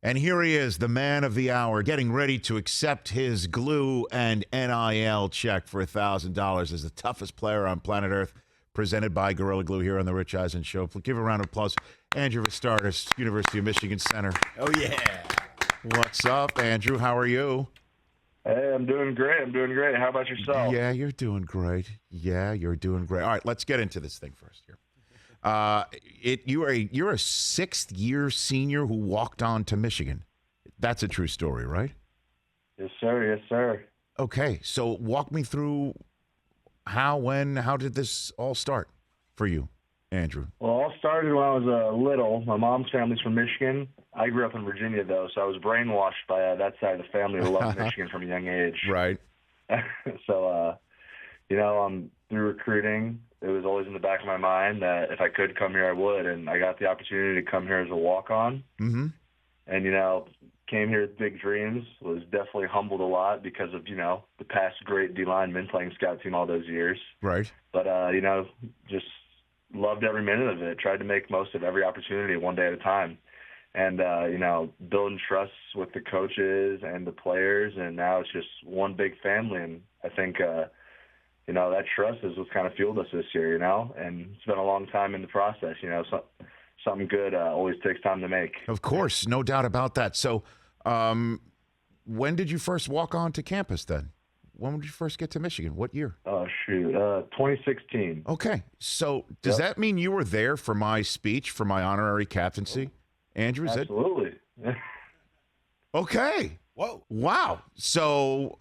And here he is, the man of the hour, getting ready to accept his glue and NIL check for $1,000 as the toughest player on planet Earth, presented by Gorilla Glue here on the Rich Eisen Show. Give a round of applause. Andrew Vastardis, University of Michigan Center. Oh, yeah. What's up, Andrew? How are you? Hey, I'm doing great. How about yourself? Yeah, you're doing great. All right, let's get into this thing first here. You're a sixth-year senior who walked on to Michigan. That's a true story, right? Yes, sir. Okay, so walk me through how did this all start for you, Andrew? Well, it all started when I was little. My mom's family's from Michigan. I grew up in Virginia, though, so I was brainwashed by that side of the family to love Michigan from a young age. Right. So, through recruiting, it was always in the back of my mind that if I could come here, I would. And I got the opportunity to come here as a walk-on. Mm-hmm. And, came here with big dreams, was definitely humbled a lot because of, the past great D linemen playing scout team all those years. Right. But, just loved every minute of it, tried to make most of every opportunity one day at a time. And, building trust with the coaches and the players, and now it's just one big family. And I think, that trust is what's kind of fueled us this year, and it's been a long time in the process, something good always takes time to make. Of course, no doubt about that. So when did you first walk on to campus then? When did you first get to Michigan? What year? Oh, shoot, 2016. Okay, so does that mean you were there for my speech, for my honorary captaincy? Andrew, is Absolutely. Okay. Whoa. Wow. So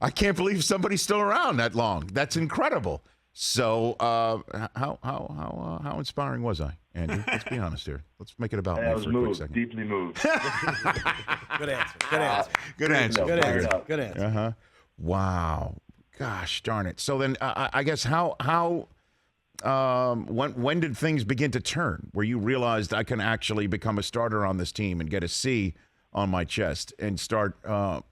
I can't believe somebody's still around that long. That's incredible. So how inspiring was I, Andrew? Let's be honest here. Let's make it about me I was for a quick moved, second. deeply moved. Good answer. Uh-huh. Wow. Gosh darn it. So then I guess when did things begin to turn where you realized I can actually become a starter on this team and get a C on my chest and start, and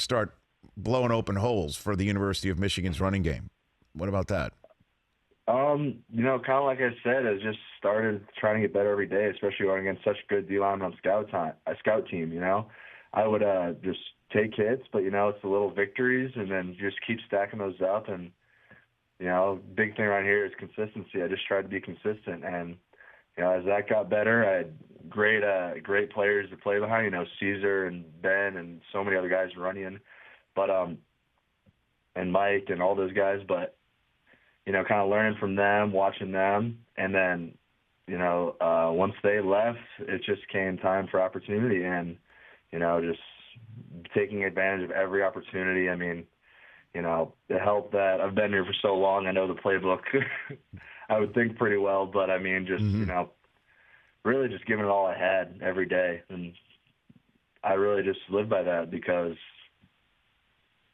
start blowing open holes for the University of Michigan's running game? What about that? Kind of like I said, I just started trying to get better every day, especially going against such good D-line on scout team, I would just take hits, but, it's the little victories and then just keep stacking those up. And, big thing around here is consistency. I just tried to be consistent. And, as that got better, I had great players to play behind, Caesar and Ben and so many other guys running, but, and Mike and all those guys, but, kind of learning from them, watching them. And then, once they left, it just came time for opportunity and, just taking advantage of every opportunity. I mean, it helped that I've been here for so long. I know the playbook, I would think pretty well, but I mean, just, really just giving it all I had every day. And I really just live by that because,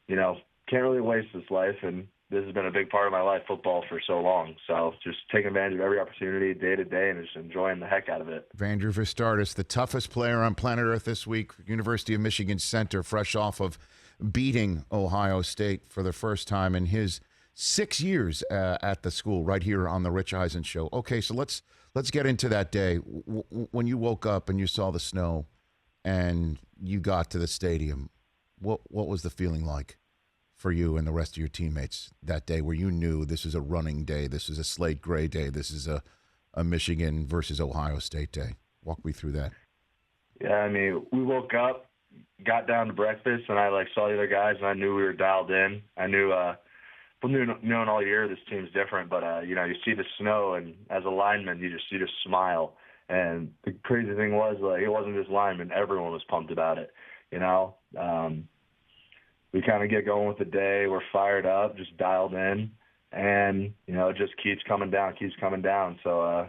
can't really waste this life. And this has been a big part of my life, football, for so long. So just taking advantage of every opportunity day to day and just enjoying the heck out of it. Andrew Vastardis, the toughest player on planet Earth this week, University of Michigan Center, fresh off of beating Ohio State for the first time in his 6 years at the school, right here on the Rich Eisen Show. Okay, so let's get into that day when you woke up and you saw the snow and you got to the stadium. What was the feeling like for you and the rest of your teammates that day, where you knew this is a running day, this is a Slate Gray day, this is a Michigan versus Ohio State day? Walk me through that. Yeah, I mean, we woke up, got down to breakfast, and I saw the other guys, and I knew we were dialed in. I knew, known all year this team's different, but you see the snow, and as a lineman, you just smile. And the crazy thing was, it wasn't just linemen; everyone was pumped about it. We kind of get going with the day. We're fired up, just dialed in, and it just keeps coming down. So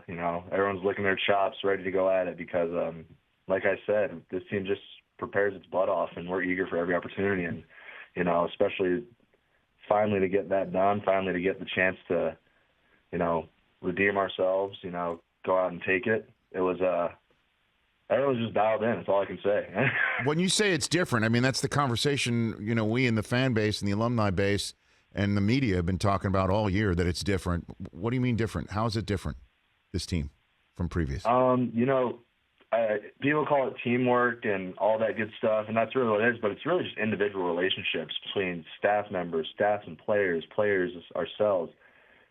everyone's licking their chops, ready to go at it because, like I said, this team just prepares its butt off, and we're eager for every opportunity. And especially finally to get that done, finally to get the chance to, redeem ourselves, go out and take it. It was everyone's just dialed in. That's all I can say. When you say it's different, I mean, that's the conversation, we in the fan base and the alumni base and the media have been talking about all year, that it's different. What do you mean different? How is it different, this team? from previous? People call it teamwork and all that good stuff, and that's really what it is, but it's really just individual relationships between staff members, staff and players ourselves.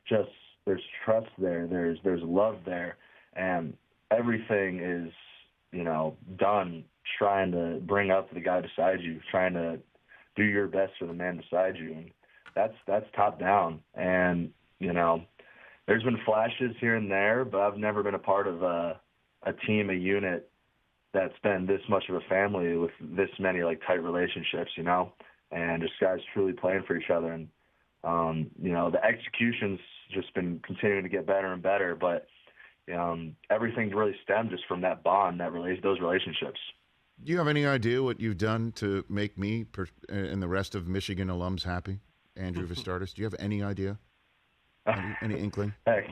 Just there's trust there, there's love there, and everything is, done trying to bring up the guy beside you, trying to do your best for the man beside you, and that's top down. And, there's been flashes here and there, but I've never been a part of a team, a unit that's been this much of a family with this many tight relationships, and just guys truly playing for each other. And, the execution's just been continuing to get better and better, but everything really stemmed just from that bond, those relationships. Do you have any idea what you've done to make me and the rest of Michigan alums happy, Andrew Vastardis? Do you have any idea? Any inkling? Heck,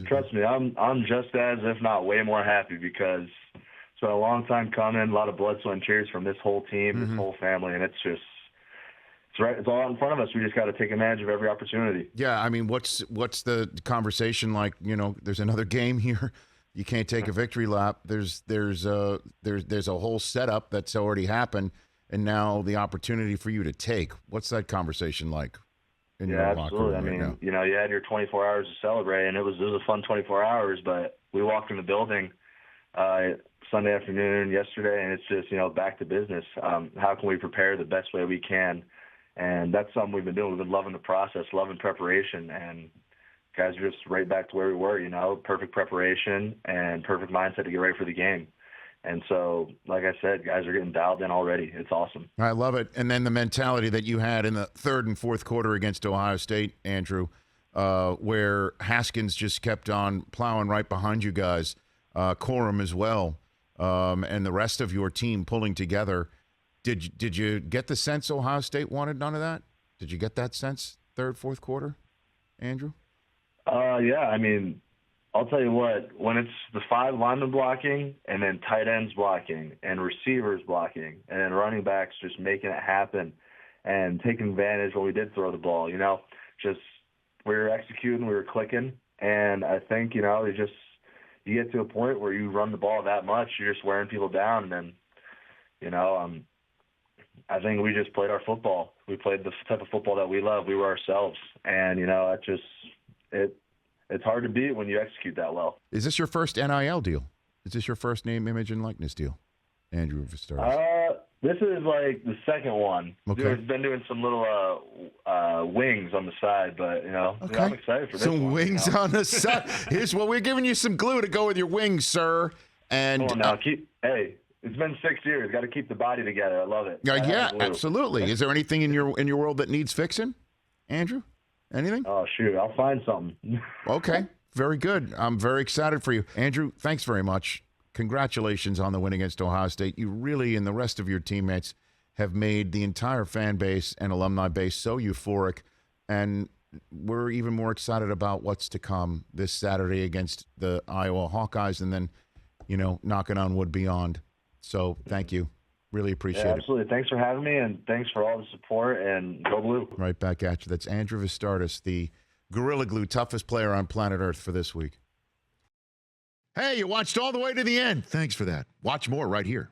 trust me, I'm just as, if not way more happy, because it's been a long time coming, a lot of blood, sweat, and tears from this whole team, this whole family, and it's all out in front of us. We just got to take advantage of every opportunity. Yeah, I mean, what's the conversation like? There's another game here. You can't take a victory lap. There's a whole setup that's already happened, and now the opportunity for you to take. What's that conversation like? Yeah, absolutely. I mean, you had your 24 hours to celebrate, and it was a fun 24 hours. But we walked in the building Sunday afternoon yesterday, and it's just back to business. How can we prepare the best way we can? And that's something we've been doing. We've been loving the process, loving preparation, and guys are just right back to where we were. Perfect preparation and perfect mindset to get ready for the game. And so, like I said, guys are getting dialed in already. It's awesome. I love it. And then the mentality that you had in the third and fourth quarter against Ohio State, Andrew, where Haskins just kept on plowing right behind you guys, Corum as well, and the rest of your team pulling together. Did you get the sense Ohio State wanted none of that? Did you get that sense third, fourth quarter, Andrew? Yeah, I mean, I'll tell you what, when it's the 5 linemen blocking and then tight ends blocking and receivers blocking and then running backs just making it happen and taking advantage when we did throw the ball, just we were executing, we were clicking. And I think, you get to a point where you run the ball that much, you're just wearing people down. And then, I think we just played our football. We played the type of football that we love. We were ourselves. And, it's hard to beat when you execute that well. Is this your first NIL deal? Is this your first name, image, and likeness deal, Andrew Vastardis? This is the second one. Okay. I've been doing some little wings on the side, but okay. I'm excited for this some one. Wings on the side. We're giving you some glue to go with your wings, sir. And now, it's been 6 years. Got to keep the body together. I love it. Yeah, absolutely. Is there anything in your world that needs fixing, Andrew? Anything? Oh, shoot. I'll find something. Okay. Very good. I'm very excited for you. Andrew, thanks very much. Congratulations on the win against Ohio State. You really and the rest of your teammates have made the entire fan base and alumni base so euphoric, and we're even more excited about what's to come this Saturday against the Iowa Hawkeyes and then, knocking on wood beyond. So thank you. Really appreciate it. Absolutely. Thanks for having me, and thanks for all the support, and go blue. Right back at you. That's Andrew Vastardis, the Gorilla Glue toughest player on planet Earth for this week. Hey, you watched all the way to the end. Thanks for that. Watch more right here.